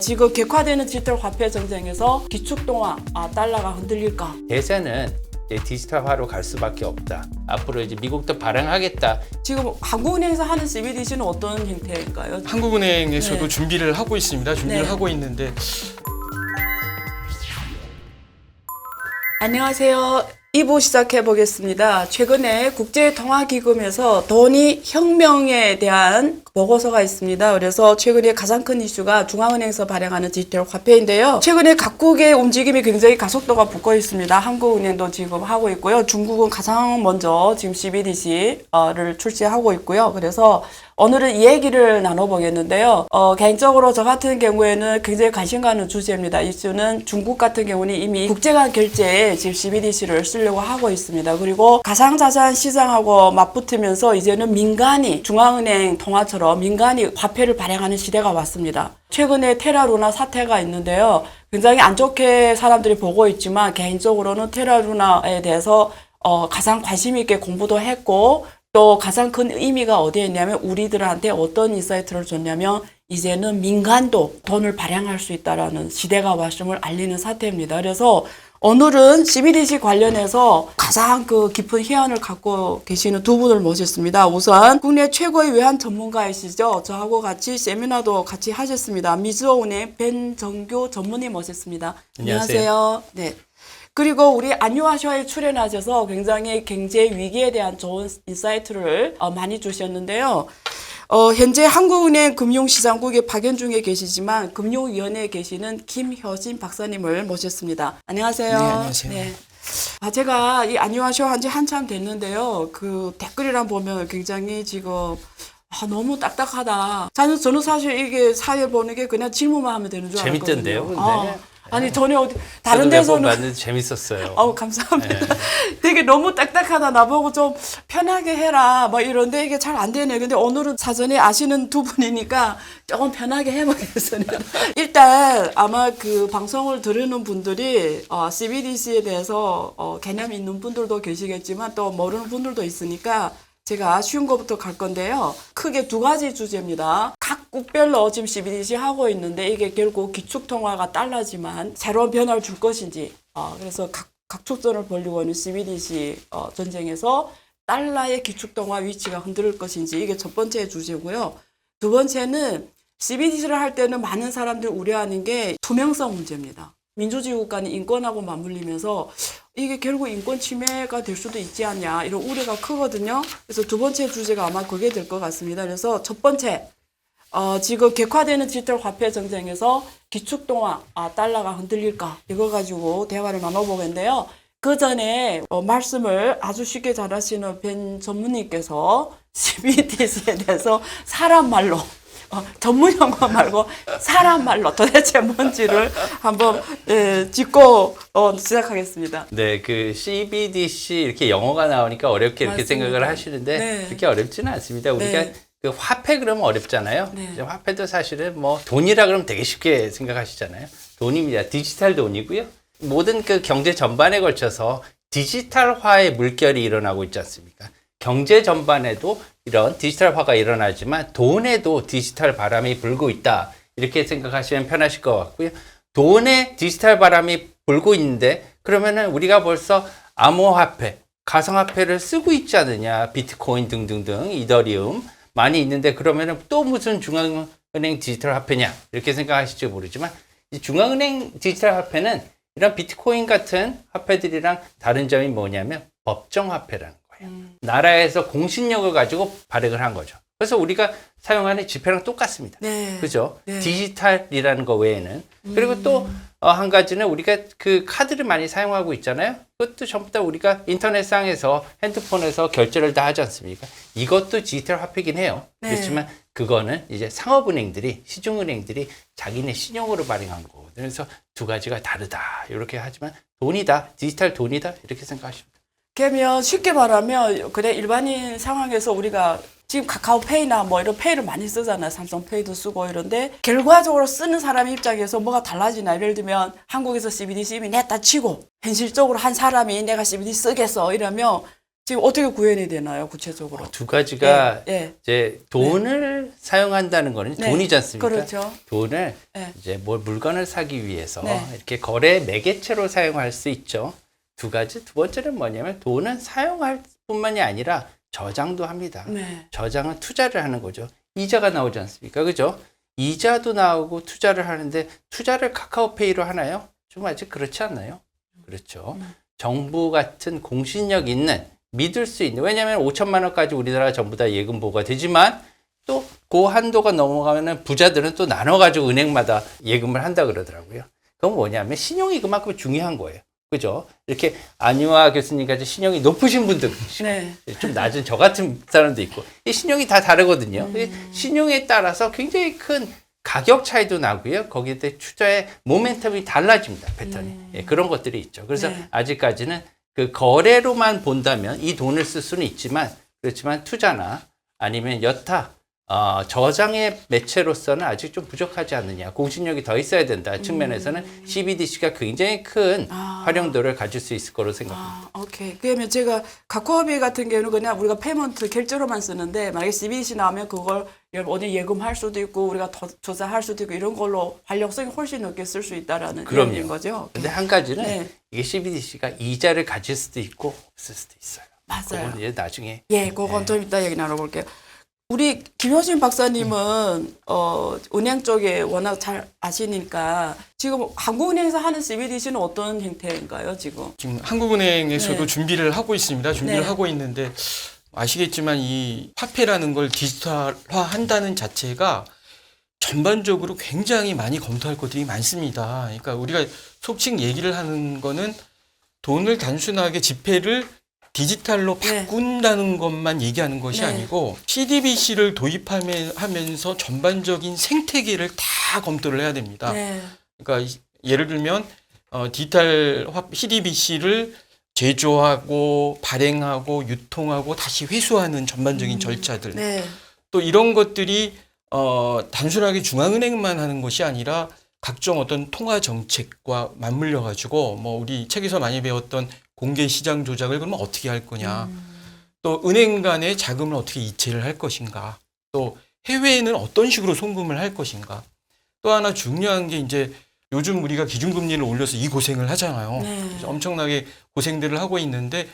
지금 객화되는 디지털 화폐 정쟁에서 기축통화, 달러가 흔들릴까? 대세는 이제 디지털화로 갈 수밖에 없다. 앞으로 이제 미국도 발행하겠다. 지금 한국은행에서 하는 CBDC는 어떤 형태인가요? 한국은행에서도 네. 준비를 하고 있습니다. 준비를 네. 하고 있는데 안녕하세요. 2부 시작해 보겠습니다. 최근에 국제통화기금에서 돈이 혁명에 대한 보고서가 있습니다. 그래서 최근에 가장 큰 이슈가 중앙은행에서 발행하는 디지털 화폐인데요. 최근에 각국의 움직임이 굉장히 가속도가 붙고 있습니다. 한국은행도 지금 하고 있고요. 중국은 가장 먼저 지금 CBDC를 출시하고 있고요. 그래서 오늘은 이 얘기를 나눠보겠는데요. 개인적으로 저 같은 경우에는 굉장히 관심 가는 주제입니다. 이슈는 중국 같은 경우는 이미 국제간 결제에 지금 CBDC를 쓰려고 하고 있습니다. 그리고 가상자산 시장하고 맞붙으면서 이제는 민간이 중앙은행 통화처럼 민간이 화폐를 발행하는 시대가 왔습니다. 최근에 테라루나 사태가 있는데요. 굉장히 안 좋게 사람들이 보고 있지만 개인적으로는 테라루나에 대해서 가장 관심 있게 공부도 했고 또 가장 큰 의미가 어디에 있냐면 우리들한테 어떤 인사이트를 줬냐면 이제는 민간도 돈을 발행할 수 있다라는 시대가 왔음을 알리는 사태입니다. 그래서 오늘은 CBDC 관련해서 가장 깊은 희안을 갖고 계시는 두 분을 모셨습니다. 우선 국내 최고의 외환 전문가이시죠. 저하고 같이 세미나도 같이 하셨습니다. 미즈오은행 벤정교 전문의 모셨습니다. 안녕하세요. 네. 그리고 우리 안유아쇼에 출연하셔서 굉장히 경제 위기에 대한 좋은 인사이트를 많이 주셨는데요. 현재 한국은행 금융시장국의 박연중에 계시지만 금융위원회에 계시는 김효진 박사님을 모셨습니다. 안녕하세요. 네, 안녕하세요. 네. 제가 이 안유아쇼 한 지 한참 됐는데요. 그 댓글이랑 보면 굉장히 지금 너무 딱딱하다. 저는 사실 이게 사회 보는 게 그냥 질문만 하면 되는 줄 알았거든요. 재밌던데요, 근데. 아니 전혀 다른 저도 데서는 몇번 봤는데 재밌었어요. 감사합니다. 네. 되게 너무 딱딱하다. 나보고 좀 편하게 해라. 뭐 이런데 이게 잘 안 되네. 근데 오늘은 사전에 아시는 두 분이니까 조금 편하게 해보겠습니다. 일단 아마 그 방송을 들으는 분들이 CBDC에 대해서 개념 있는 분들도 계시겠지만 또 모르는 분들도 있으니까 제가 쉬운 것부터 갈 건데요. 크게 두 가지 주제입니다. 각 국별로 지금 CBDC 하고 있는데 이게 결국 기축통화가 달라지만 새로운 변화를 줄 것인지 그래서 각 축전을 벌리고 있는 CBDC 전쟁에서 달러의 기축통화 위치가 흔들릴 것인지 이게 첫 번째 주제고요. 두 번째는 CBDC를 할 때는 많은 사람들이 우려하는 게 투명성 문제입니다. 민주주의 국가는 인권하고 맞물리면서 이게 결국 인권 침해가 될 수도 있지 않냐 이런 우려가 크거든요. 그래서 두 번째 주제가 아마 그게 될 것 같습니다. 그래서 첫 번째 지금 객화되는 디지털 화폐 정쟁에서 기축통화, 달러가 흔들릴까 이거 가지고 대화를 나눠보겠는데요. 그 전에 말씀을 아주 쉽게 잘하시는 벤 전무님께서 CBDC에 대해서 사람 말로 전문 용어 말고 사람 말로 도대체 뭔지를 한번 짚고 시작하겠습니다. 네, 그 CBDC 이렇게 영어가 나오니까 어렵게 이렇게 맞습니다. 생각을 하시는데 네. 그렇게 어렵지는 않습니다. 우리가 네. 그 화폐 그러면 어렵잖아요. 네. 이제 화폐도 사실은 뭐 돈이라 그러면 되게 쉽게 생각하시잖아요. 돈입니다. 디지털 돈이고요. 모든 그 경제 전반에 걸쳐서 디지털화의 물결이 일어나고 있지 않습니까? 경제 전반에도 이런 디지털화가 일어나지만 돈에도 디지털 바람이 불고 있다. 이렇게 생각하시면 편하실 것 같고요. 돈에 디지털 바람이 불고 있는데 그러면은 우리가 벌써 암호화폐, 가상화폐를 쓰고 있지 않느냐. 비트코인 등등등, 이더리움 많이 있는데 그러면은 또 무슨 중앙은행 디지털 화폐냐. 이렇게 생각하실지 모르지만 이 중앙은행 디지털 화폐는 이런 비트코인 같은 화폐들이랑 다른 점이 뭐냐면 법정화폐라는 거예요. 나라에서 공신력을 가지고 발행을 한 거죠. 그래서 우리가 사용하는 지폐랑 똑같습니다. 네. 그죠? 네. 디지털이라는 거 외에는. 그리고 또 한 가지는 우리가 그 카드를 많이 사용하고 있잖아요. 그것도 전부 다 우리가 인터넷상에서 핸드폰에서 결제를 다 하지 않습니까? 이것도 디지털 화폐긴 해요. 네. 그렇지만 그거는 이제 상업은행들이, 시중은행들이 자기네 신용으로 발행한 거거든요. 그래서 두 가지가 다르다. 이렇게 하지만 돈이다. 디지털 돈이다. 이렇게 생각하시면 돼요. 그러면 쉽게 말하면 그래 일반인 상황에서 우리가 지금 카카오페이나 뭐 이런 페이를 많이 쓰잖아요. 삼성페이도 쓰고 이런데 결과적으로 쓰는 사람 입장에서 뭐가 달라지나. 예를 들면 한국에서 CBDC 이미 냈다 치고 현실적으로 한 사람이 내가 CBDC 쓰겠어 이러면 지금 어떻게 구현이 되나요, 구체적으로? 두 가지가 예. 이제 돈을 사용한다는 거는 네. 돈이지 않습니까? 그렇죠. 돈을 네. 이제 뭘 물건을 사기 위해서 네. 이렇게 거래 매개체로 사용할 수 있죠. 두 가지. 두 번째는 뭐냐면 돈은 사용할 뿐만이 아니라 저장도 합니다. 네. 저장은 투자를 하는 거죠. 이자가 나오지 않습니까? 그죠? 이자도 나오고 투자를 하는데 투자를 카카오페이로 하나요? 좀 아직 그렇지 않나요? 그렇죠. 정부 같은 공신력 있는 믿을 수 있는, 왜냐하면 5천만 원까지 우리나라가 전부 다 예금 보호가 되지만 또 그 한도가 넘어가면 부자들은 또 나눠가지고 은행마다 예금을 한다 그러더라고요. 그건 뭐냐면 신용이 그만큼 중요한 거예요. 그죠? 이렇게 안유아 교수님까지 신용이 높으신 분들 계시고 네. 좀 낮은 저 같은 사람도 있고 이 신용이 다 다르거든요. 신용에 따라서 굉장히 큰 가격 차이도 나고요. 거기에 투자의 모멘텀이 달라집니다. 패턴이. 예, 그런 것들이 있죠. 그래서 네. 아직까지는 그 거래로만 본다면 이 돈을 쓸 수는 있지만 그렇지만 투자나 아니면 여타 저장의 매체로서는 아직 좀 부족하지 않느냐. 공신력이 더 있어야 된다. 측면에서는 CBDC가 굉장히 큰 활용도를 가질 수 있을 거로 생각합니다. 오케이. 그러면 제가 카카오페이 같은 경우는 그냥 우리가 페이먼트 결제로만 쓰는데 만약에 CBDC 나오면 그걸 어디 예금할 수도 있고 우리가 더 조사할 수도 있고 이런 걸로 활용성이 훨씬 높게 쓸 수 있다라는 그럼요. 이야기인 거죠. 근데 한 가지는 네. 이게 CBDC가 이자를 가질 수도 있고 없을 수도 있어요. 맞아요. 그건 이제 나중에 예, 그건 좀 이따 얘기 나눠볼게요. 우리 김효진 박사님은 은행 쪽에 워낙 잘 아시니까 지금 한국은행에서 하는 CBDC는 어떤 형태인가요, 지금? 지금 한국은행에서도 네. 준비를 하고 있습니다. 준비를 네. 하고 있는데 아시겠지만 이 화폐라는 걸 디지털화 한다는 자체가 전반적으로 굉장히 많이 검토할 것들이 많습니다. 그러니까 우리가 속칭 얘기를 하는 거는 돈을 단순하게 지폐를 디지털로 네. 바꾼다는 것만 얘기하는 것이 네. 아니고 CDBC를 도입하면서 전반적인 생태계를 다 검토를 해야 됩니다. 네. 그러니까 예를 들면 디지털 CDBC를 제조하고 발행하고 유통하고 다시 회수하는 전반적인 절차들. 네. 또 이런 것들이 단순하게 중앙은행만 하는 것이 아니라 각종 어떤 통화 정책과 맞물려 가지고 뭐 우리 책에서 많이 배웠던 공개 시장 조작을 그러면 어떻게 할 거냐. 또 은행 간의 자금을 어떻게 이체를 할 것인가. 또 해외에는 어떤 식으로 송금을 할 것인가. 또 하나 중요한 게 이제 요즘 우리가 기준금리를 올려서 이 고생을 하잖아요. 네. 그래서 엄청나게 고생들을 하고 있는데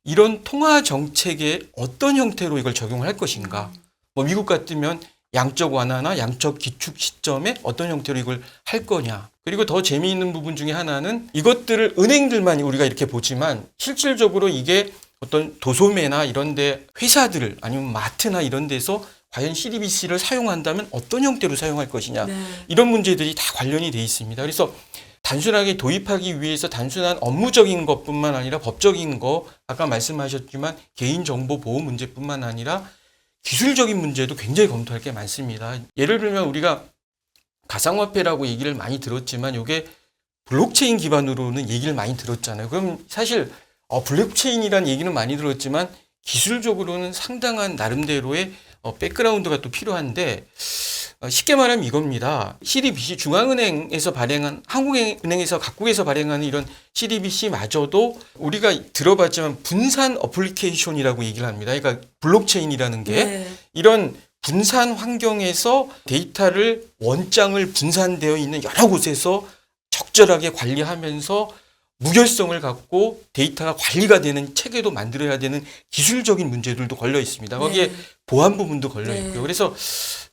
이런 통화 정책에 어떤 형태로 이걸 적용을 할 것인가. 뭐 미국 같으면 양적 완화나 양적 기축 시점에 어떤 형태로 이걸 할 거냐. 그리고 더 재미있는 부분 중에 하나는 이것들을 은행들만 우리가 이렇게 보지만 실질적으로 이게 어떤 도소매나 이런 데 회사들 아니면 마트나 이런 데서 과연 CDBC를 사용한다면 어떤 형태로 사용할 것이냐. 네. 이런 문제들이 다 관련이 돼 있습니다. 그래서 단순하게 도입하기 위해서 단순한 업무적인 것뿐만 아니라 법적인 거 아까 말씀하셨지만 개인정보 보호 문제뿐만 아니라 기술적인 문제도 굉장히 검토할 게 많습니다. 예를 들면 우리가 가상화폐라고 얘기를 많이 들었지만 이게 블록체인 기반으로는 얘기를 많이 들었잖아요. 그럼 사실 블록체인이라는 얘기는 많이 들었지만 기술적으로는 상당한 나름대로의 백그라운드가 또 필요한데 쉽게 말하면 이겁니다. CDBC 중앙은행에서 발행한 한국은행에서 각국에서 발행하는 이런 CDBC마저도 우리가 들어봤지만 분산 어플리케이션이라고 얘기를 합니다. 그러니까 블록체인이라는 게 네. 이런 분산 환경에서 데이터를 원장을 분산되어 있는 여러 곳에서 적절하게 관리하면서 무결성을 갖고 데이터가 관리가 되는 체계도 만들어야 되는 기술적인 문제들도 걸려 있습니다. 거기에 네. 보안 부분도 걸려 네. 있고요. 그래서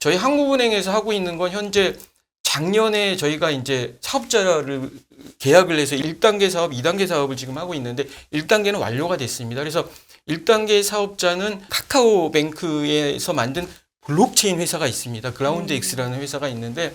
저희 한국은행에서 하고 있는 건 현재 작년에 저희가 이제 사업자를 계약을 해서 1단계 사업, 2단계 사업을 지금 하고 있는데 1단계는 완료가 됐습니다. 그래서 1단계 사업자는 카카오뱅크에서 만든 블록체인 회사가 있습니다. 그라운드 X라는 회사가 있는데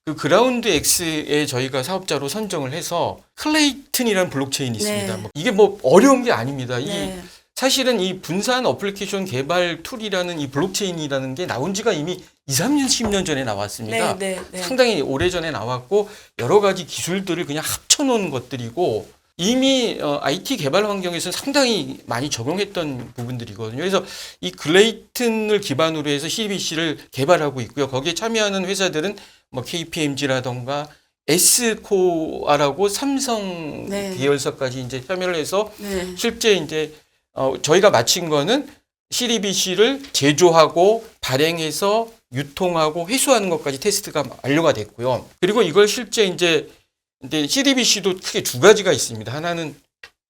그 그라운드 X에 저희가 사업자로 선정을 해서 클레이튼이라는 블록체인이 있습니다. 네. 이게 뭐 어려운 게 아닙니다. 네. 사실은 이 분산 어플리케이션 개발 툴이라는 이 블록체인이라는 게 나온 지가 이미 2, 3년, 10년 전에 나왔습니다. 네, 네, 네. 상당히 오래전에 나왔고 여러 가지 기술들을 그냥 합쳐놓은 것들이고 이미 IT 개발 환경에서 상당히 많이 적용했던 부분들이거든요. 그래서 이 클레이튼을 기반으로 해서 CDBC를 개발하고 있고요. 거기에 참여하는 회사들은 뭐 KPMG라던가 S코아라고 삼성 네. 계열사까지 이제 참여를 해서 네. 실제 이제 저희가 마친 거는 CDBC를 제조하고 발행해서 유통하고 회수하는 것까지 테스트가 완료가 됐고요. 그리고 이걸 실제 이제 CDBC도 크게 두 가지가 있습니다. 하나는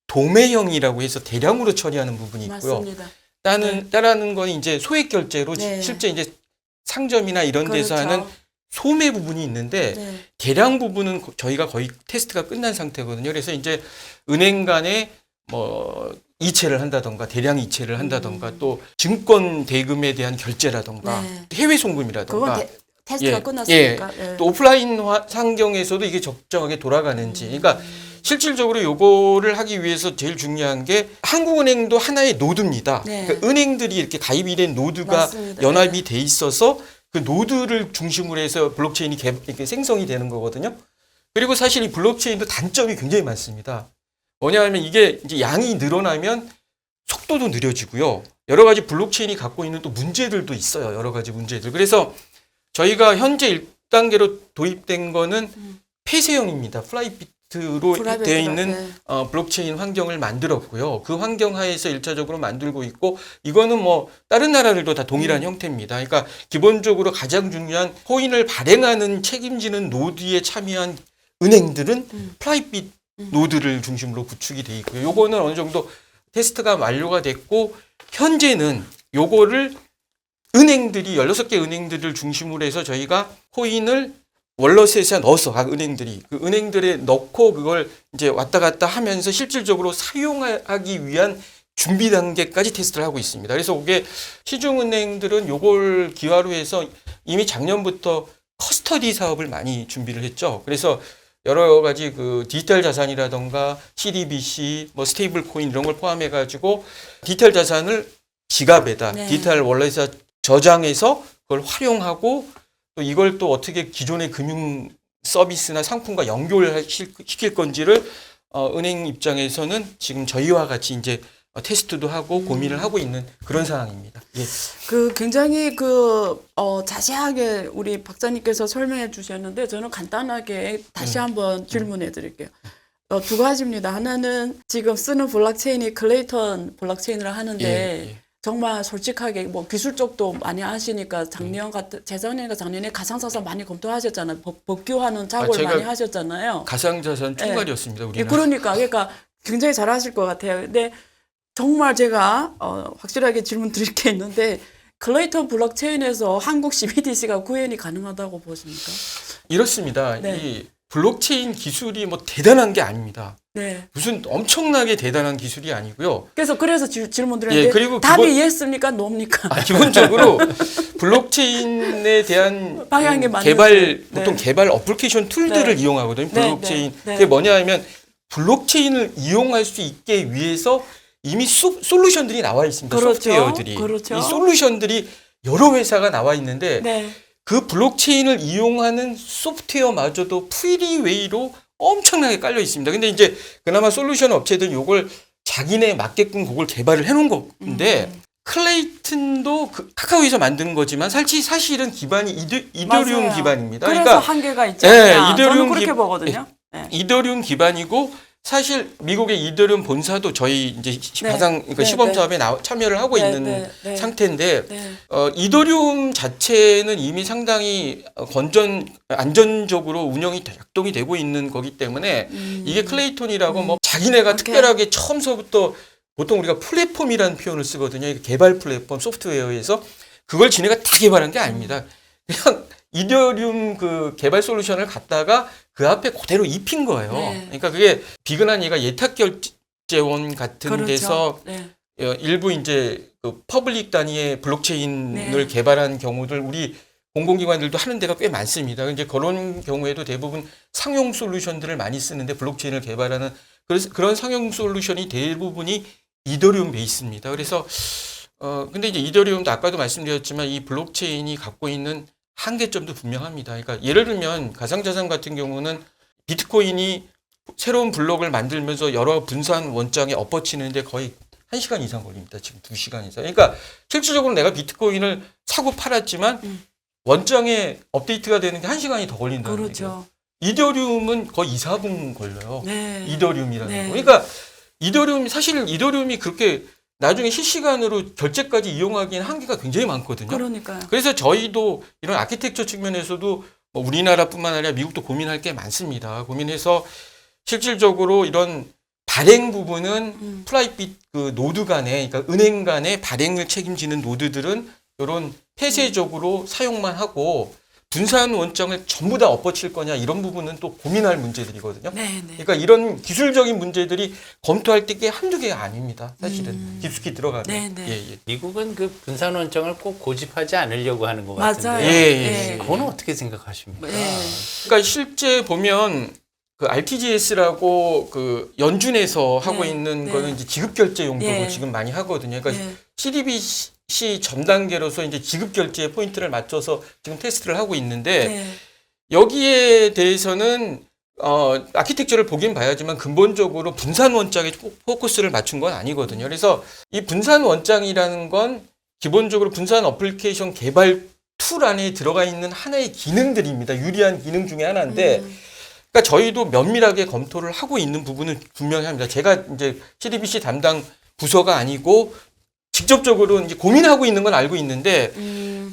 도매형이라고 해서 대량으로 처리하는 부분이 있고요. 맞습니다. 따라는 건 이제 소액 결제로 네. 실제 이제 상점이나 이런 데서 그렇죠. 하는 소매 부분이 있는데 네. 대량 부분은 저희가 거의 테스트가 끝난 상태거든요. 그래서 이제 은행 간에 뭐 이체를 한다던가 대량 이체를 한다던가 또 증권 대금에 대한 결제라던가 네. 해외 송금이라던가 그건 테스트가 예, 끝났으니까. 네. 또 오프라인 환경에서도 이게 적정하게 돌아가는지 그러니까 실질적으로 요거를 하기 위해서 제일 중요한 게 한국은행도 하나의 노드입니다. 네. 그러니까 은행들이 이렇게 가입이 된 노드가 맞습니다. 연합이 돼 있어서 그 노드를 중심으로 해서 블록체인이 이렇게 생성이 되는 거거든요. 그리고 사실 이 블록체인도 단점이 굉장히 많습니다. 뭐냐면 이게 이제 양이 늘어나면 속도도 느려지고요. 여러 가지 블록체인이 갖고 있는 또 문제들도 있어요. 여러 가지 문제들. 그래서 저희가 현재 1단계로 도입된 거는 폐쇄형입니다. 플라이비트로 프라이빗 되어 있는 네. 블록체인 환경을 만들었고요. 그 환경 하에서 1차적으로 만들고 있고 이거는 뭐 다른 나라들도 다 동일한 형태입니다. 그러니까 기본적으로 가장 중요한 코인을 발행하는 책임지는 노드에 참여한 은행들은 프라이빗 노드를 중심으로 구축이 돼 있고요. 요거는 어느 정도 테스트가 완료가 됐고 현재는 요거를 은행들이 16개 은행들을 중심으로 해서 저희가 코인을 월렛에 넣어서 각 은행들이 그 은행들에 넣고 그걸 이제 왔다 갔다 하면서 실질적으로 사용하기 위한 준비 단계까지 테스트를 하고 있습니다. 그래서 그게 시중은행들은 요걸 기화로 해서 이미 작년부터 커스터디 사업을 많이 준비를 했죠. 그래서 여러 가지 그 디지털 자산이라던가 CDBC, 뭐 스테이블 코인 이런 걸 포함해 가지고 디지털 자산을 지갑에다 네. 디지털 월렛에 저장해서 그걸 활용하고 또 이걸 또 어떻게 기존의 금융 서비스나 상품과 연결시킬 건지를 은행 입장에서는 지금 저희와 같이 이제 테스트도 하고 고민을 하고 있는 그런 상황입니다. 예. 굉장히 자세하게 우리 박사님께서 설명해 주셨는데 저는 간단하게 다시 한번 질문해 드릴게요. 두 가지입니다. 하나는 지금 쓰는 블록체인이 클레이턴 블록체인을 하는데 예. 정말 솔직하게 뭐 기술 쪽도 많이 하시니까 재작년인가 작년에 가상자산 많이 검토하셨잖아요. 법규화는 작업을 제가 많이 하셨잖아요. 가상자산 총괄이었습니다. 우리는. 예, 그러니까 굉장히 잘하실 것 같아요. 근데 정말 제가 확실하게 질문 드릴 게 있는데 클레이턴 블록체인에서 한국 CBDC가 구현이 가능하다고 보십니까? 이렇습니다. 네. 이 블록체인 기술이 뭐 대단한 게 아닙니다. 네. 무슨 엄청나게 대단한 기술이 아니고요. 그래서 질문 드렸는데 예, 그리고 답이 예스입니까? 노입니까? 기본적으로 블록체인에 대한 방향이 맞는 개발 네. 보통 개발 어플리케이션 툴들을 네. 이용하거든요. 네, 블록체인. 네, 네. 그게 뭐냐면 블록체인을 이용할 수 있게 위해서 이미 솔루션들이 나와 있습니다. 그렇죠. 소프트웨어들이. 그렇죠. 이 솔루션들이 여러 회사가 나와 있는데 네. 그 블록체인을 이용하는 소프트웨어마저도 프리웨이로 엄청나게 깔려 있습니다. 근데 이제 그나마 솔루션 업체들 요걸 자기네 맞게끔 그걸 개발을 해놓은 건데 클레이튼도 카카오에서 만든 거지만 사실은 기반이 이더리움 맞아요. 기반입니다. 그래서 그러니까 한계가 있지 예, 않냐. 이더리움 저는 그렇게 기- 보거든요. 네. 이더리움 기반이고 사실 미국의 이더리움 본사도 저희 이제 네. 그러니까 네, 시범 네. 사업에 참여를 하고 네, 있는 네, 네. 상태인데 네. 이더리움 자체는 이미 상당히 안전적으로 운영이 작동이 되고 있는 거기 때문에 이게 클레이톤이라고 뭐 자기네가 오케이. 특별하게 처음서부터 보통 우리가 플랫폼이라는 표현을 쓰거든요. 이게 개발 플랫폼 소프트웨어에서 그걸 지네가 다 개발한 게 아닙니다. 그냥 이더리움 그 개발 솔루션을 갖다가 그 앞에 그대로 입힌 거예요. 네. 그러니까 그게 비근한 얘가 예탁 결제원 같은 그렇죠. 데서 네. 일부 이제 그 퍼블릭 단위의 블록체인을 네. 개발한 경우들 우리 공공기관들도 하는 데가 꽤 많습니다. 이제 그런 경우에도 대부분 상용 솔루션들을 많이 쓰는데 블록체인을 개발하는 그런 상용 솔루션이 대부분이 이더리움 베이스입니다. 그래서 근데 이제 이더리움도 아까도 말씀드렸지만 이 블록체인이 갖고 있는 한계점도 분명합니다. 그러니까 예를 들면 가상자산 같은 경우는 비트코인이 새로운 블록을 만들면서 여러 분산 원장에 엎어치는데 거의 1시간 이상 걸립니다. 지금 2시간 이상. 그러니까 실질적으로 내가 비트코인을 사고 팔았지만 원장에 업데이트가 되는 게 1시간이 더 걸린다는 얘기예요. 그렇죠. 이더리움은 거의 2, 4분 걸려요. 네. 이더리움이라는 네. 거. 그러니까 이더리움이 그렇게 나중에 실시간으로 결제까지 이용하기에는 한계가 굉장히 많거든요. 그러니까요. 그래서 저희도 이런 아키텍처 측면에서도 뭐 우리나라뿐만 아니라 미국도 고민할 게 많습니다. 고민해서 실질적으로 이런 발행 부분은 프라이빗 그 노드 간에, 그러니까 은행 간의 발행을 책임지는 노드들은 이런 폐쇄적으로 사용만 하고 분산 원장을 전부 다 엎어칠 거냐 이런 부분은 또 고민할 문제들이거든요. 네, 네. 그러니까 이런 기술적인 문제들이 검토할 때 게 한두 개가 아닙니다. 사실은 깊숙이 들어가면. 네, 네. 예, 예. 미국은 그 분산 원정을 꼭 고집하지 않으려고 하는 것 맞아요. 같은데. 예, 예. 그건 어떻게 생각하십니까? 네. 그러니까 실제 보면 그 RTGS라고 그 연준에서 하고 네, 있는 네. 거는 이제 지급 결제 용도로 예. 지금 많이 하거든요. 그러니까 네. CDBC 전 단계로서 이제 지급 결제에 포인트를 맞춰서 지금 테스트를 하고 있는데 네. 여기에 대해서는 아키텍처를 보긴 봐야지만 근본적으로 분산 원장에 꼭 포커스를 맞춘 건 아니거든요. 그래서 이 분산 원장이라는 건 기본적으로 분산 어플리케이션 개발 툴 안에 들어가 있는 하나의 기능들입니다. 유리한 기능 중에 하나인데 그러니까 저희도 면밀하게 검토를 하고 있는 부분은 분명히 합니다. 제가 이제 CDBC 담당 부서가 아니고 직접적으로 이제 고민하고 있는 건 알고 있는데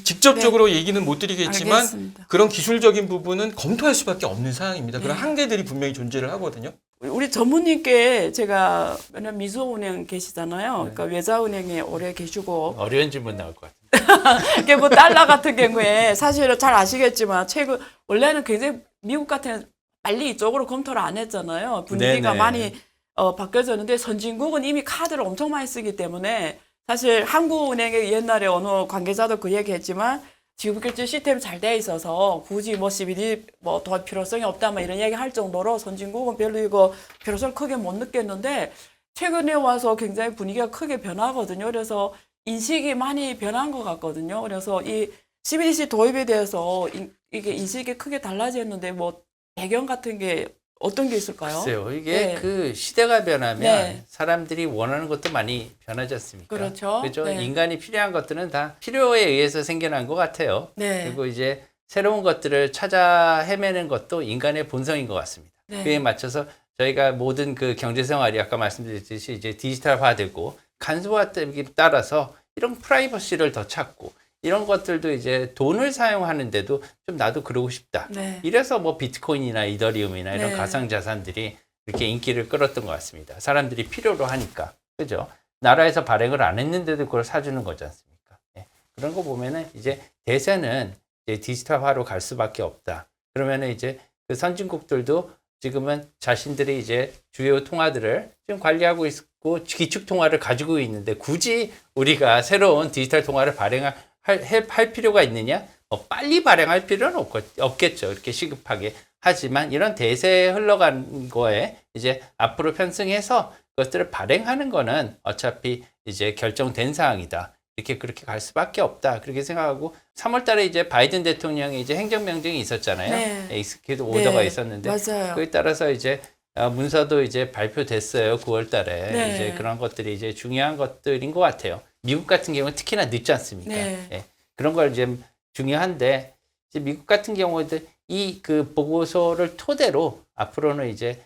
직접적으로 얘기는 못 드리겠지만 알겠습니다. 그런 기술적인 부분은 검토할 수밖에 없는 사항입니다. 그런 네. 한계들이 분명히 존재를 하거든요. 우리 전무님께 제가 맨날 미소은행 계시잖아요. 그러니까 외자은행에 오래 계시고 어려운 질문 나올 것 같아요. 이게 뭐 달러 같은 경우에 사실은 잘 아시겠지만 최근 원래는 굉장히 미국 같은 빨리 이쪽으로 검토를 안 했잖아요. 분위기가 네네. 많이 바뀌어졌는데 선진국은 이미 카드를 엄청 많이 쓰기 때문에 사실 한국은행의 옛날에 어느 관계자도 그 얘기했지만 지급결제 시스템이 잘 돼 있어서 굳이 뭐 CBD 뭐 더 필요성이 없다 뭐 이런 얘기 할 정도로 선진국은 별로 이거 필요성을 크게 못 느꼈는데 최근에 와서 굉장히 분위기가 크게 변하거든요. 그래서 인식이 많이 변한 것 같거든요. 그래서 이 CBDC 도입에 대해서 이게 인식이 크게 달라졌는데 뭐 배경 같은 게 어떤 게 있을까요? 글쎄요. 이게 네. 그 시대가 변하면 네. 사람들이 원하는 것도 많이 변하지 않습니까? 그렇죠. 그죠? 네. 인간이 필요한 것들은 다 필요에 의해서 생겨난 것 같아요. 네. 그리고 이제 새로운 것들을 찾아 헤매는 것도 인간의 본성인 것 같습니다. 네. 그에 맞춰서 저희가 모든 그 경제 생활이 아까 말씀드렸듯이 이제 디지털화되고 간소화되기 따라서 이런 프라이버시를 더 찾고 이런 것들도 이제 돈을 사용하는데도 좀 나도 그러고 싶다. 네. 이래서 뭐 비트코인이나 이더리움이나 이런 네. 가상자산들이 이렇게 인기를 끌었던 것 같습니다. 사람들이 필요로 하니까. 그죠? 나라에서 발행을 안 했는데도 그걸 사주는 거지 않습니까? 예. 그런 거 보면은 이제 대세는 이제 디지털화로 갈 수밖에 없다. 그러면은 이제 그 선진국들도 지금은 자신들이 이제 주요 통화들을 지금 관리하고 있고 기축 통화를 가지고 있는데 굳이 우리가 새로운 디지털 통화를 할 필요가 있느냐? 빨리 발행할 필요는 없겠죠. 이렇게 시급하게. 하지만 이런 대세에 흘러간 거에 이제 앞으로 편승해서 그것들을 발행하는 거는 어차피 이제 결정된 사항이다. 이렇게 그렇게 갈 수밖에 없다. 그렇게 생각하고 3월 달에 이제 바이든 대통령이 이제 행정명령이 있었잖아요. 네. 익스큐티브 오더가 네. 있었는데 맞아요. 그에 따라서 이제 문서도 이제 발표됐어요. 9월 달에. 네. 이제 그런 것들이 이제 중요한 것들인 것 같아요. 미국 같은 경우는 특히나 늦지 않습니까? 네. 예. 그런 걸 이제 중요한데 이제 미국 같은 경우에도 이 그 보고서를 토대로 앞으로는 이제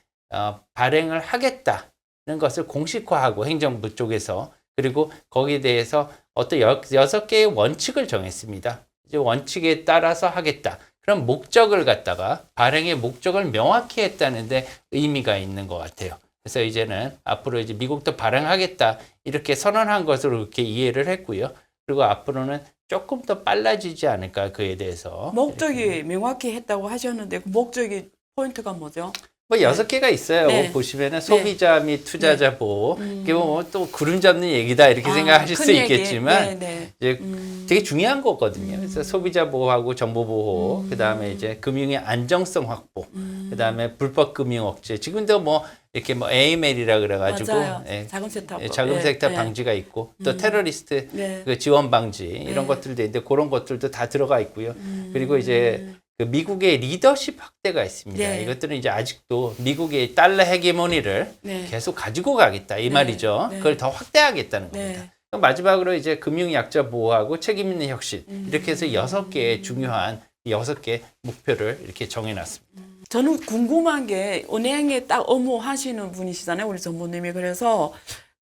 발행을 하겠다는 것을 공식화하고 행정부 쪽에서 그리고 거기에 대해서 어떤 6개의 원칙을 정했습니다. 이제 원칙에 따라서 하겠다. 그럼 목적을 갖다가 발행의 목적을 명확히 했다는데 의미가 있는 것 같아요. 그래서 이제는 앞으로 이제 미국도 발행하겠다 이렇게 선언한 것으로 이렇게 이해를 했고요. 그리고 앞으로는 조금 더 빨라지지 않을까 그에 대해서. 목적이 명확히 했다고 하셨는데 그 목적이 포인트가 뭐죠? 뭐 6개가 있어요. 네. 보시면은 소비자 및 투자자 보호. 이게 또 구름 잡는 얘기다 이렇게 생각하실 큰 수 얘기. 있겠지만 네, 네. 이제 되게 중요한 거거든요. 그래서 소비자 보호하고 정보 보호, 그다음에 이제 금융의 안정성 확보, 그다음에 불법 금융 억제. 지금도 뭐 이렇게 뭐 AML이라 그래가지고 맞아요. 예, 자금 세탁. 자금 세탁 방지가 있고 또 테러리스트 네. 그 지원 방지 이런 네. 것들도 있는데 그런 것들도 다 들어가 있고요. 그리고 이제 그 미국의 리더십 확대가 있습니다. 네. 이것들은 이제 아직도 미국의 달러 헤게모니를 네. 계속 가지고 가겠다 이 네. 말이죠. 네. 그걸 더 확대하겠다는 네. 겁니다. 그럼 마지막으로 이제 금융 약자 보호하고 책임 있는 혁신 이렇게 해서 6개의 중요한 6개 목표를 이렇게 정해놨습니다. 저는 궁금한 게 은행에 딱 업무 하시는 분이시잖아요. 우리 전무님이. 그래서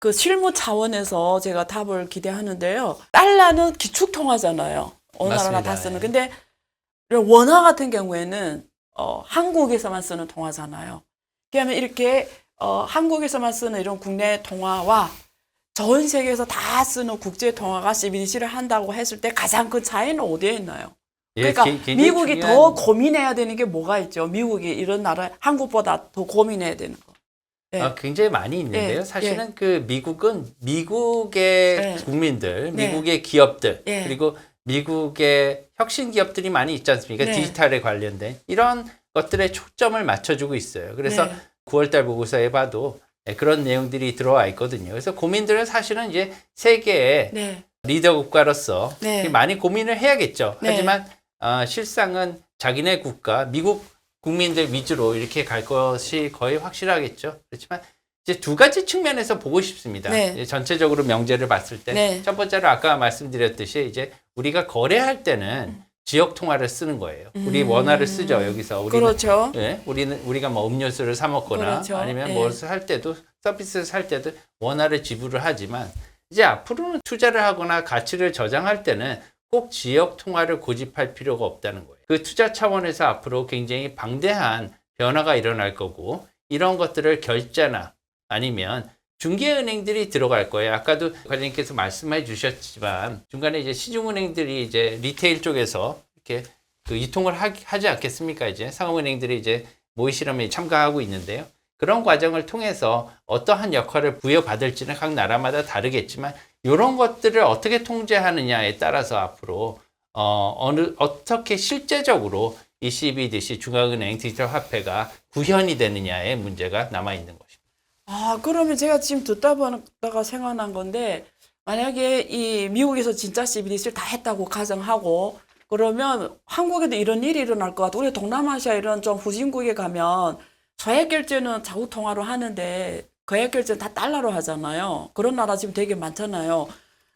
그 실무 차원에서 제가 답을 기대하는데요. 달러는 기축통화잖아요. 어느 나라나 맞습니다. 다 쓰는. 근데 원화 같은 경우에는 한국에서만 쓰는 통화잖아요. 그러면 이렇게 한국에서만 쓰는 이런 국내 통화와 전 세계에서 다 쓰는 국제 통화가 CBDC를 한다고 했을 때 가장 큰 차이는 어디에 있나요? 예, 그러니까 굉장히 미국이 중요한- 더 고민해야 되는 게 뭐가 있죠? 미국이 이런 나라 한국보다 더 고민해야 되는 거. 네. 굉장히 많이 있는데요. 예, 사실은 그 미국은 미국의 예. 국민들, 네. 미국의 기업들, 예. 그리고 미국의 혁신 기업들이 많이 있지 않습니까? 네. 디지털에 관련된 이런 것들에 초점을 맞춰주고 있어요. 그래서 네. 9월달 보고서에 봐도 그런 내용들이 들어와 있거든요. 그래서 고민들은 사실은 이제 세계의 네. 리더 국가로서 네. 많이 고민을 해야겠죠. 네. 하지만 실상은 자기네 국가, 미국 국민들 위주로 이렇게 갈 것이 거의 확실하겠죠. 그렇지만 이제 두 가지 측면에서 보고 싶습니다. 네. 이제 전체적으로 명제를 봤을 때 네. 첫 번째로 아까 말씀드렸듯이 이제 우리가 거래할 때는 지역 통화를 쓰는 거예요. 우리 원화를 쓰죠. 여기서 우리는 그렇죠. 예, 우리가 뭐 음료수를 사 먹거나 그렇죠. 아니면 예. 뭘 살 때도 서비스를 살 때도 원화를 지불을 하지만 이제 앞으로는 투자를 하거나 가치를 저장할 때는 꼭 지역 통화를 고집할 필요가 없다는 거예요. 그 투자 차원에서 앞으로 굉장히 방대한 변화가 일어날 거고 이런 것들을 결제나 아니면 중개은행들이 들어갈 거예요. 아까도 과장님께서 말씀해 주셨지만 중간에 이제 시중은행들이 이제 리테일 쪽에서 이렇게 그 유통을 하지 않겠습니까? 이제 상업은행들이 이제 모의 실험에 참가하고 있는데요. 그런 과정을 통해서 어떠한 역할을 부여받을지는 각 나라마다 다르겠지만 이런 것들을 어떻게 통제하느냐에 따라서 앞으로 어떻게 실제적으로 이 CBDC 중앙은행 디지털 화폐가 구현이 되느냐의 문제가 남아 있는 것입니다. 아, 그러면 제가 지금 듣다 보다가 생각난 건데, 만약에 이 미국에서 진짜 CBDC를 다 했다고 가정하고, 그러면 한국에도 이런 일이 일어날 것 같아. 우리 동남아시아 이런 좀 후진국에 가면 소액 결제는 자국 통화로 하는데 거액 결제는 다 달러로 하잖아요. 그런 나라 지금 되게 많잖아요.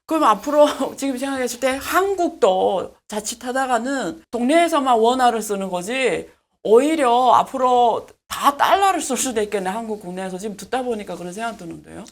그럼 앞으로 지금 생각했을 때 한국도 자칫하다가는 동네에서만 원화를 쓰는 거지 오히려 앞으로 다 달러를 쓸 수도 있겠네. 한국 국내에서 지금 듣다 보니까 그런 생각 드는데요.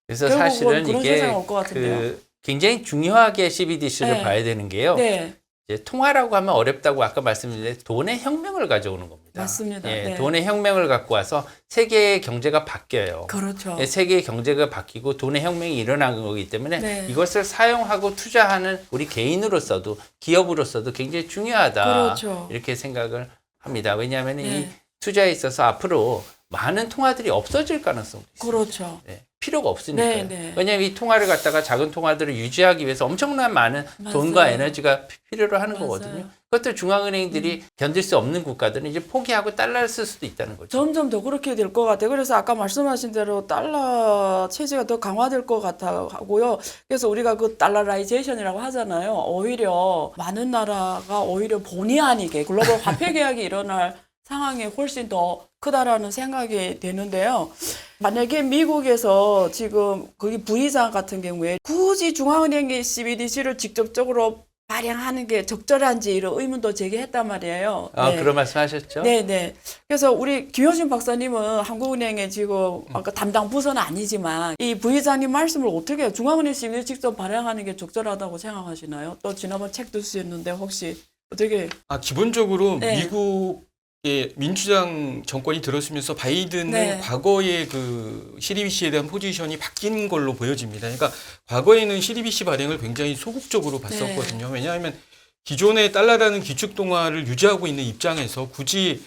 그래서 결국은 사실은 그런 이게 세상이 올것 같은데요. 굉장히 중요하게 CBDC를 네. 봐야 되는 게요. 네, 이제 통화라고 하면 어렵다고 아까 말씀드렸는데 돈의 혁명을 가져오는 겁니다. 맞습니다. 예, 네. 돈의 혁명을 갖고 와서 세계의 경제가 바뀌어요. 그렇죠. 예, 세계의 경제가 바뀌고 돈의 혁명이 일어나는 거기 때문에 네. 이것을 사용하고 투자하는 우리 개인으로서도 기업으로서도 굉장히 중요하다. 그렇죠. 이렇게 생각을 합니다. 왜냐하면 이 네. 투자에 있어서 앞으로 많은 통화들이 없어질 가능성도 있습니다. 그렇죠. 네, 필요가 없으니까요. 네, 네. 왜냐하면 이 통화를 갖다가 작은 통화들을 유지하기 위해서 엄청난 많은 맞아요. 돈과 에너지가 필요로 하는 맞아요. 거거든요. 그것들 중앙은행들이 견딜 수 없는 국가들은 이제 포기하고 달러를 쓸 수도 있다는 거죠. 점점 더 그렇게 될 것 같아요. 그래서 아까 말씀하신 대로 달러 체제가 더 강화될 것 같고요. 그래서 우리가 그 달러라이제이션이라고 하잖아요. 오히려 많은 나라가 오히려 본의 아니게 글로벌 화폐 계약이 일어날 상황이 훨씬 더 크다라는 생각이 되는데요. 만약에 미국에서 지금 거기 부의장 같은 경우에 굳이 중앙은행이 CBDC를 직접적으로 발행하는 게 적절한지 이런 의문도 제기했단 말이에요. 아, 네. 그런 말씀하셨죠? 네, 네. 그래서 우리 김효신 박사님은 한국은행의 지금 아까 담당 부서는 아니지만 이 부의장님 말씀을 어떻게 해요? 중앙은행 CBDC 직접 발행하는 게 적절하다고 생각하시나요? 또 지난번 책도 쓰셨는데 혹시 어떻게? 기본적으로 네. 미국의 민주당 정권이 들었으면서 바이든은 네. 과거의 그 CBDC에 대한 포지션이 바뀐 걸로 보여집니다. 그러니까 과거에는 CBDC 발행을 굉장히 소극적으로 봤었거든요. 왜냐하면 기존의 달러라는 기축통화를 유지하고 있는 입장에서 굳이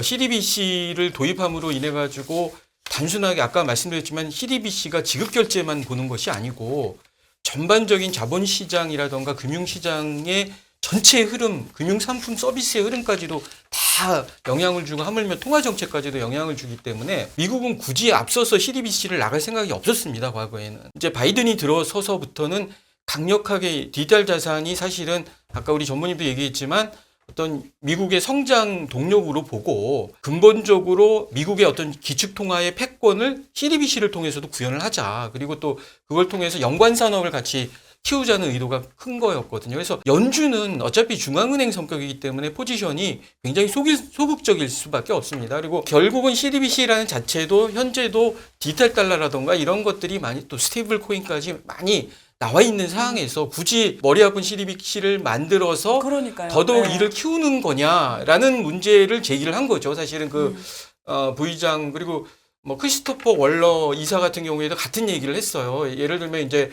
CBDC를 도입함으로 인해 가지고 단순하게 아까 말씀드렸지만 CBDC가 지급 결제만 보는 것이 아니고 전반적인 자본시장이라던가 금융시장의 전체 흐름, 금융상품 서비스의 흐름까지도 다 영향을 주고 하물며 통화정책까지도 영향을 주기 때문에 미국은 굳이 앞서서 CBDC를 나갈 생각이 없었습니다. 과거에는. 이제 바이든이 들어서서부터는 강력하게 디지털 자산이 사실은 아까 우리 전무님도 얘기했지만 어떤 미국의 성장 동력으로 보고 근본적으로 미국의 어떤 기축통화의 패권을 CBDC를 통해서도 구현을 하자. 그리고 또 그걸 통해서 연관산업을 같이 키우자는 의도가 큰 거였거든요. 그래서 연준은 어차피 중앙은행 성격이기 때문에 포지션이 굉장히 소극적일 수밖에 없습니다. 그리고 결국은 CDBC라는 자체도 현재도 디지털 달러라던가 이런 것들이 많이 또 스테이블 코인까지 많이 나와 있는 상황에서 굳이 머리 아픈 CDBC를 만들어서 그러니까요. 더더욱 네. 이를 키우는 거냐라는 문제를 제기를 한 거죠. 사실은 부의장 그리고 뭐 크리스토퍼 월러 이사 같은 경우에도 같은 얘기를 했어요. 예를 들면 이제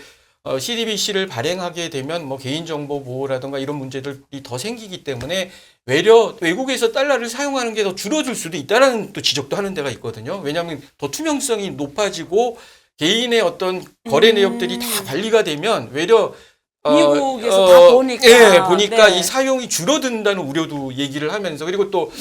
CDBC를 발행하게 되면 뭐 개인정보 보호라든가 이런 문제들이 더 생기기 때문에 외려 외국에서 달러를 사용하는 게 더 줄어들 수도 있다라는 또 지적도 하는 데가 있거든요. 왜냐하면 더 투명성이 높아지고 개인의 어떤 거래 내역들이 다 관리가 되면 외려 미국에서 다 보니까. 예, 보니까 네. 이 사용이 줄어든다는 우려도 얘기를 하면서 그리고 또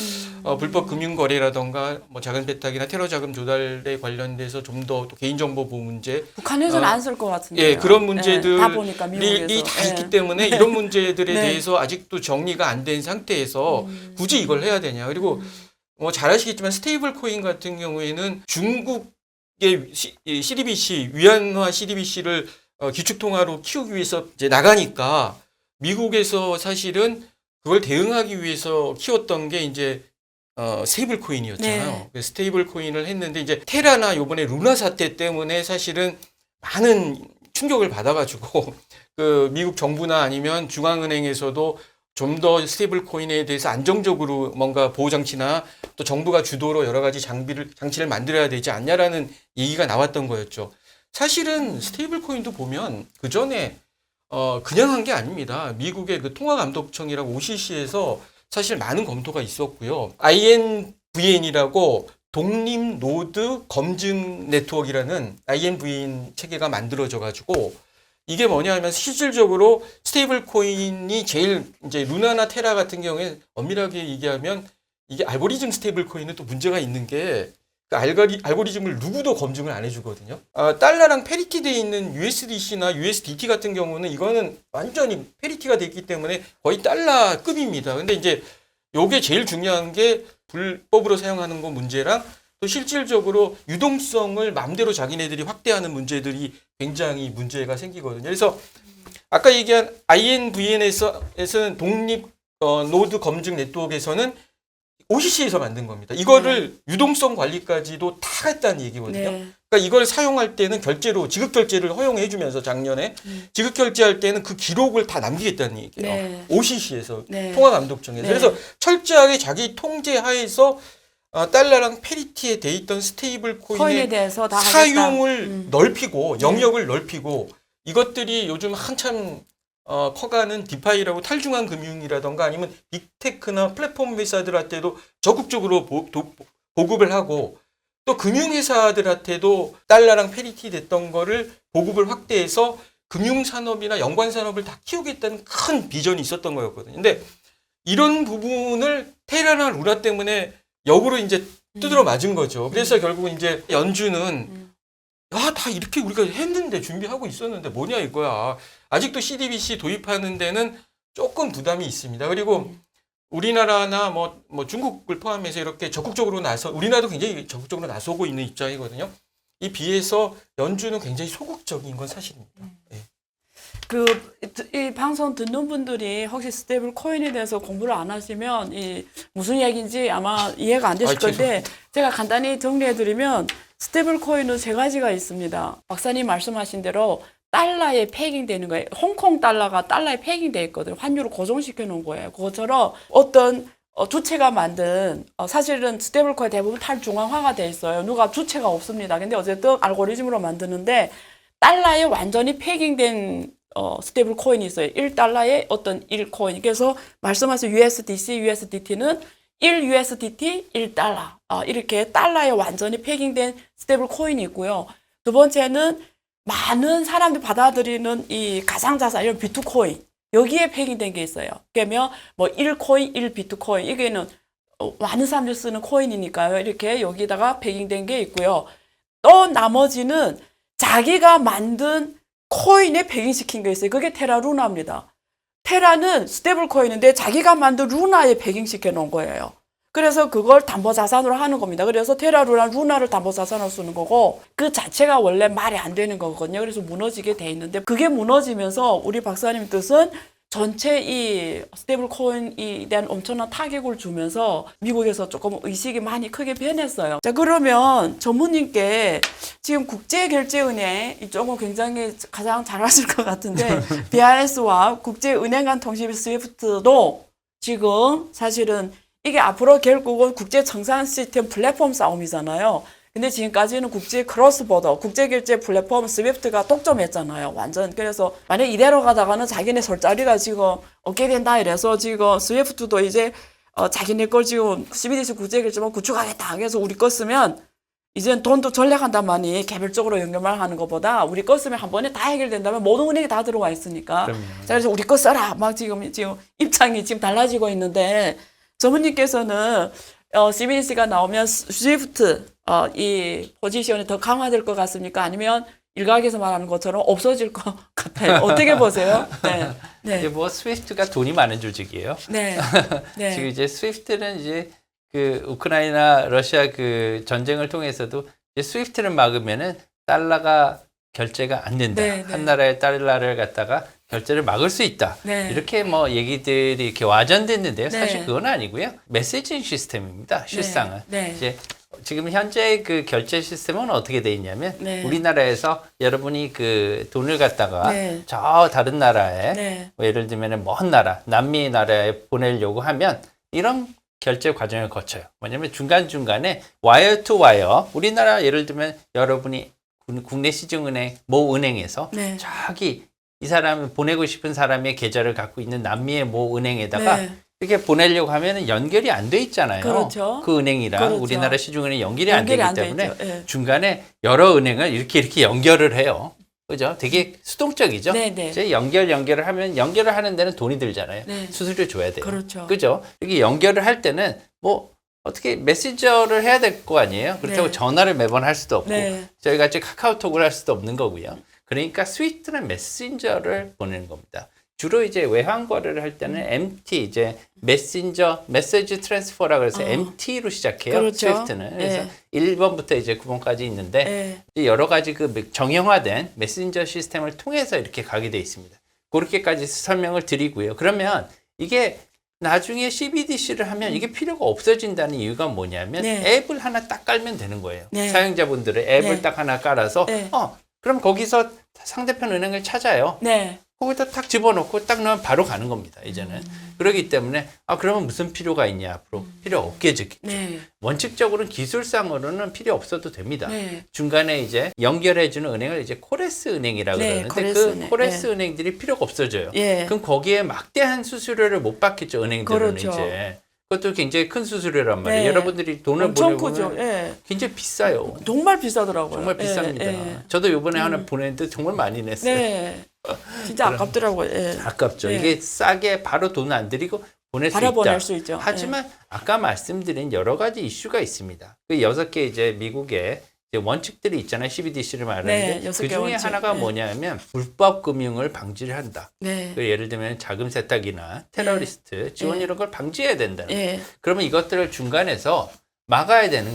불법 금융 거래라던가 뭐 자금 세탁이나 테러 자금 조달에 관련돼서 좀 더 개인정보 보호 문제 북한에서는 안 쓸 것 같은데. 예, 그런 문제들이 다 보니까 미국에서. 다 예. 있기 때문에 이런 문제들에 네. 대해서 아직도 정리가 안 된 상태에서 굳이 이걸 해야 되냐. 그리고 뭐 잘 아시겠지만 스테이블 코인 같은 경우에는 중국의 CDBC, 위안화 CDBC를 기축통화로 키우기 위해서 이제 나가니까 미국에서 사실은 그걸 대응하기 위해서 키웠던 게 이제 스테이블 코인이었잖아요. 네. 그 스테이블 코인을 했는데 이제 테라나 요번에 루나 사태 때문에 사실은 많은 충격을 받아가지고 그 미국 정부나 아니면 중앙은행에서도 좀 더 스테이블 코인에 대해서 안정적으로 뭔가 보호 장치나 또 정부가 주도로 여러 가지 장치를 만들어야 되지 않냐라는 얘기가 나왔던 거였죠. 사실은 스테이블 코인도 보면 그 전에 그냥 한 게 아닙니다. 미국의 그 통화감독청이라고 OCC에서 사실 많은 검토가 있었고요. INVN이라고 독립 노드 검증 네트워크라는 INVN 체계가 만들어져 가지고 이게 뭐냐 하면 실질적으로 스테이블 코인이 제일 이제 루나나 테라 같은 경우에 엄밀하게 얘기하면 이게 알고리즘 스테이블 코인은 또 문제가 있는 게 그 알고리즘을 누구도 검증을 안 해주거든요. 달러랑 페리티 돼 있는 USDC나 USDT 같은 경우는 이거는 완전히 페리티가 돼 있기 때문에 거의 달러급입니다. 근데 이제 요게 제일 중요한 게 불법으로 사용하는 거 문제랑 또 실질적으로 유동성을 마음대로 자기네들이 확대하는 문제들이 굉장히 문제가 생기거든요. 그래서 아까 얘기한 INVN에서는 독립 노드 검증 네트워크에서는 OCC에서 만든 겁니다. 이거를 유동성 관리까지도 다 했다는 얘기거든요. 네. 그러니까 이걸 사용할 때는 결제로 지급 결제를 허용해 주면서 작년에 지급 결제할 때는 그 기록을 다 남기겠다는 얘기예요. 네. OCC에서 네. 통화감독청에서. 네. 그래서 철저하게 자기 통제 하에서 달러랑 페리티에 돼 있던 스테이블 코인에 코인의 대해서 다 사용을 넓히고 영역을 넓히고 이것들이 요즘 한참 커가는 디파이라고 탈중앙 금융이라던가 아니면 빅테크나 플랫폼 회사들한테도 적극적으로 보급을 하고 또 금융회사들한테도 달러랑 페리티 됐던 거를 보급을 확대해서 금융산업이나 연관산업을 다 키우겠다는 큰 비전이 있었던 거였거든요. 근데 이런 부분을 테라나 루나 때문에 역으로 이제 두드러 맞은 거죠. 그래서 결국은 이제 연준은 다 이렇게 우리가 했는데 준비하고 있었는데 뭐냐 이거야. 아직도 CDBC 도입하는 데는 조금 부담이 있습니다. 그리고 우리나라나 뭐 중국을 포함해서 이렇게 적극적으로 우리나라도 굉장히 적극적으로 나서고 있는 입장이거든요. 이 비해서 연준은 굉장히 소극적인 건 사실입니다. 네. 이 방송 듣는 분들이 혹시 스테이블 코인에 대해서 공부를 안 하시면 무슨 얘기인지 아마 이해가 안 되실 건데 제가 간단히 정리해드리면 스테이블 코인은 세 가지가 있습니다. 박사님 말씀하신 대로 달러에 패깅되는 거예요. 홍콩 달러가 달러에 패깅돼 있거든요. 환율을 고정시켜 놓은 거예요. 그것처럼 어떤 주체가 만든 사실은 스테이블 코인 대부분 탈중앙화가 돼 있어요. 누가 주체가 없습니다. 근데 어쨌든 알고리즘으로 만드는데 달러에 완전히 패깅된 스테이블 코인이 있어요. 1달러에 어떤 1코인. 그래서 말씀하신 USDC, USDT는 1USDT, 1달러. 이렇게 달러에 완전히 패깅된 스테이블 코인이 있고요. 두 번째는 많은 사람들이 받아들이는 이 가상자산, 이런 비트코인. 여기에 패깅된 게 있어요. 그러면 뭐 1코인, 1비트코인. 이게는 많은 사람들이 쓰는 코인이니까요. 이렇게 여기다가 패깅된 게 있고요. 또 나머지는 자기가 만든 코인에 패깅시킨 게 있어요. 그게 테라 루나입니다. 테라는 스테이블 코인인데 자기가 만든 루나에 패깅시켜 놓은 거예요. 그래서 그걸 담보자산으로 하는 겁니다. 그래서 테라루나 루나를 담보자산으로 쓰는 거고 그 자체가 원래 말이 안 되는 거거든요. 그래서 무너지게 돼 있는데 그게 무너지면서 우리 박사님 뜻은 전체 이 스테이블 코인에 대한 엄청난 타격을 주면서 미국에서 조금 의식이 많이 크게 변했어요. 자, 그러면 전무님께 지금 국제결제은행 이쪽은 굉장히 가장 잘 아실 것 같은데 BIS와 국제은행 간 통신 스위프트도 지금 사실은 이게 앞으로 결국은 국제 청산 시스템 플랫폼 싸움이잖아요. 근데 지금까지는 국제 크로스보더, 국제결제 플랫폼 스위프트가 독점했잖아요. 완전. 그래서 만약 이대로 가다가는 자기네 설 자리가 지금 없게 된다 이래서 지금 스위프트도 이제 자기네 걸 지금 CBDC 국제결제만 구축하겠다. 그래서 우리 거 쓰면 이젠 돈도 전략한단 말이 개별적으로 연결만 하는 것보다 우리 거 쓰면 한 번에 다 해결된다면 모든 은행이 다 들어와 있으니까. 그럼요. 자, 그래서 우리 거 써라. 막 지금 입장이 지금 달라지고 있는데 전무님께서는 CBDC가 나오면 스위프트 이 포지션이 더 강화될 것 같습니까? 아니면 일각에서 말하는 것처럼 없어질 것 같아요. 어떻게 보세요? 네. 네. 이제 뭐 스위프트가 돈이 많은 조직이에요. 네. 네. 지금 이제 스위프트는 이제 그 우크라이나 러시아 그 전쟁을 통해서도 이제 스위프트를 막으면은 달러가 결제가 안 된다. 네, 네. 한 나라의 달러를 갖다가 결제를 막을 수 있다. 네. 이렇게 뭐 얘기들이 이렇게 와전됐는데요. 네. 사실 그건 아니고요. 메시징 시스템입니다. 실상은. 네. 이제 지금 현재 그 결제 시스템은 어떻게 돼 있냐면 네. 우리나라에서 여러분이 그 돈을 갖다가 네. 저 다른 나라에 네. 뭐 예를 들면 먼 나라, 남미 나라에 보내려고 하면 이런 결제 과정을 거쳐요. 뭐냐면 중간중간에 와이어 투 와이어, 우리나라 예를 들면 여러분이 국내 시중은행, 모 은행에서 네. 저기 이 사람 보내고 싶은 사람의 계좌를 갖고 있는 남미의 모 은행에다가 네. 이렇게 보내려고 하면은 연결이 안 돼 있잖아요. 그렇죠. 그 은행이랑 그렇죠. 우리나라 시중은행 연결이 안 되기 안 때문에 되죠. 네. 중간에 여러 은행을 이렇게 연결을 해요. 그죠? 되게 수동적이죠? 네, 네. 이제 연결을 하면 연결을 하는 데는 돈이 들잖아요. 네. 수수료 줘야 돼요. 그렇죠. 그죠? 이게 연결을 할 때는 뭐 어떻게 메신저를 해야 될 거 아니에요? 그렇다고 네. 전화를 매번 할 수도 없고 네. 저희 같이 카카오톡을 할 수도 없는 거고요. 그러니까 스위프트는 메신저를 보내는 겁니다. 주로 이제 외환 거래를 할 때는 MT 이제 메신저 메시지 트랜스퍼라 그래서 MT로 시작해요. 그렇죠. 스위프트는. 그래서 네. 1번부터 이제 9번까지 있는데 네. 이제 여러 가지 그 정형화된 메신저 시스템을 통해서 이렇게 가게 돼 있습니다. 그렇게까지 설명을 드리고요. 그러면 이게 나중에 CBDC를 하면 이게 필요가 없어진다는 이유가 뭐냐면 네. 앱을 하나 딱 깔면 되는 거예요. 네. 사용자분들의 앱을 네. 딱 하나 깔아서 네. 그럼 거기서 상대편 은행을 찾아요. 네. 거기다 딱 집어넣고 딱 넣으면 바로 가는 겁니다. 이제는. 그렇기 때문에 그러면 무슨 필요가 있냐 앞으로 필요 없게 되겠죠. 네. 원칙적으로는 기술상으로는 필요 없어도 됩니다. 네. 중간에 이제 연결해주는 은행을 이제 코레스 은행이라고 네, 그러는데 코레스 그 은행. 코레스 은행들이 필요가 없어져요. 예. 그럼 거기에 막대한 수수료를 못 받겠죠. 은행들은 그렇죠. 이제. 그것도 굉장히 큰 수수료란 말이에요. 네. 여러분들이 돈을 엄청 보내면 크죠. 예. 굉장히 비싸요. 정말 비싸더라고요. 정말 예, 비쌉니다. 예. 저도 이번에 하나 보냈는데 정말 많이 냈어요. 네. 진짜 아깝더라고요. 예. 아깝죠. 네. 이게 싸게 바로 돈 안 들이고 보낼 수 바로 있다. 보낼 수 있죠. 하지만 아까 말씀드린 여러 가지 이슈가 있습니다. 그 6개 이제 미국의 이제 원칙들이 있잖아요. CBDC를 말하는데 네, 6개 그 중에 원칙. 하나가 네. 뭐냐면 불법 금융을 방지를 한다. 네. 그 예를 들면 자금 세탁이나 테러리스트 지원 네. 이런 걸 방지해야 된다는 거예요. 예. 그러면 이것들을 중간에서 막아야 되는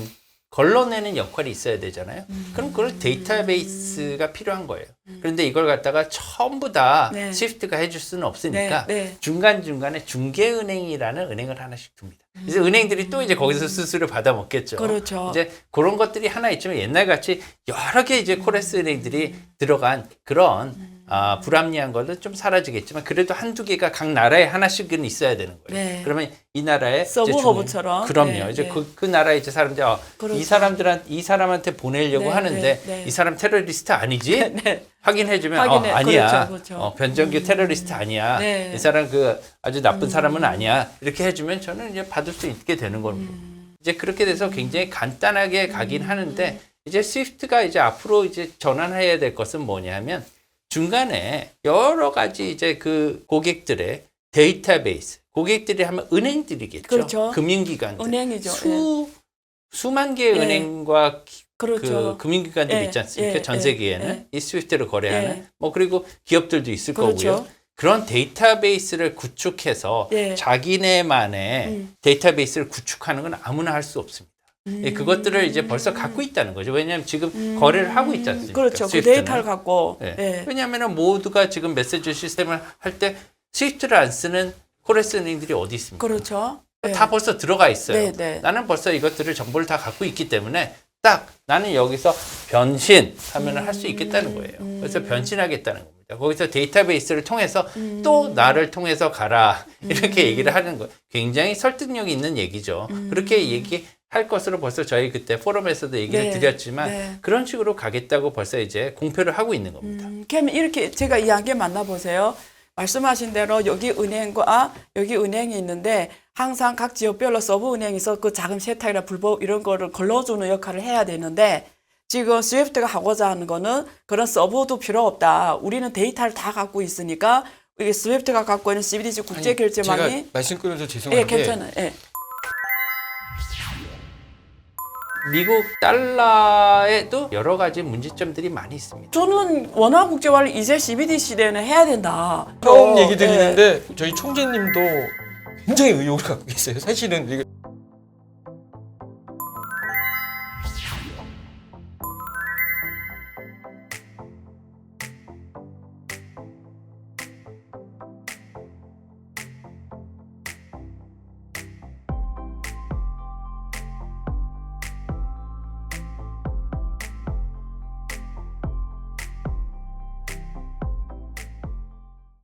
걸러내는 역할이 있어야 되잖아요. 그럼 그걸 데이터베이스가 필요한 거예요. 그런데 이걸 갖다가 전부 다 네. 시프트가 해줄 수는 없으니까 네, 네. 중간중간에 중개은행이라는 은행을 하나씩 둡니다. 그래서 은행들이 또 이제 거기서 수수료 받아 먹겠죠. 그렇죠. 이제 그런 것들이 하나 있지만 옛날 같이 여러 개 이제 코레스 은행들이 들어간 그런 불합리한 것은 좀 사라지겠지만 그래도 한두 개가 각 나라에 하나씩은 있어야 되는 거예요. 네. 그러면 이 나라에 서브 이제 허브처럼. 그럼요. 네, 이제 네. 그 나라에 이제 사람들이 그렇죠. 이 사람한테 보내려고 네, 하는데 네, 네. 이 사람 테러리스트 아니지? 네. 확인해주면 확인해. 아니야. 그렇죠, 그렇죠. 변정규 테러리스트 아니야. 네. 이 사람 그 아주 나쁜 사람은 아니야. 이렇게 해주면 저는 이제 받을 수 있게 되는 겁니다. 이제 그렇게 돼서 굉장히 간단하게 가긴 하는데 이제 스위프트가 이제 앞으로 이제 전환해야 될 것은 뭐냐면 중간에 여러 가지 이제 그 고객들의 데이터베이스, 고객들이 하면 은행들이겠죠. 그렇죠. 금융기관들. 은행이죠. 수만 개의 예. 은행과 그렇죠. 그 금융기관들이 예, 있지 않습니까? 예, 전 세계에는 예. 이 스위프트를 거래하는 예. 뭐 그리고 기업들도 있을 그렇죠. 거고요. 그런 데이터베이스를 구축해서 예. 자기네만의 데이터베이스를 구축하는 건 아무나 할 수 없습니다. 예, 그것들을 이제 벌써 갖고 있다는 거죠. 왜냐하면 지금 거래를 하고 있지 않습니까? 그렇죠. 그 스위프트는. 데이터를 갖고. 예. 예. 왜냐하면 모두가 지금 메시지 시스템을 할 때 스위프트를 안 쓰는 포레스 은행들이 어디 있습니까? 그렇죠. 예. 다 벌써 들어가 있어요. 네, 네. 나는 벌써 이것들을 정보를 다 갖고 있기 때문에 딱 나는 여기서 변신하면 할 수 있겠다는 거예요. 그래서 변신하겠다는 겁니다. 거기서 데이터베이스를 통해서 또 나를 통해서 가라 이렇게 얘기를 하는 거예요. 굉장히 설득력이 있는 얘기죠. 그렇게 얘기할 것으로 벌써 저희 그때 포럼에서도 얘기를 네, 드렸지만 네. 그런 식으로 가겠다고 벌써 이제 공표를 하고 있는 겁니다. 그럼 이렇게 제가 이야기 만나보세요. 말씀하신 대로 여기 은행과 여기 은행이 있는데 항상 각 지역별로 서브 은행에서 그 자금 세탁이나 불법 이런 거를 걸러주는 역할을 해야 되는데 지금 스위프트가 하고자 하는 거는 그런 서버도 필요 없다. 우리는 데이터를 다 갖고 있으니까 이게 스위프트가 갖고 있는 CBDC 제가 국제결제망이 말씀 끊어서 예, 죄송한데 괜찮아요. 예. 미국 달러에도 여러 가지 문제점들이 많이 있습니다. 저는 원화 국제화를 이제 CBDC 시대에는 해야 된다. 처음 얘기 예. 드리는데 저희 총재님도 굉장히 의욕을 갖고 계세요. 사실은 이게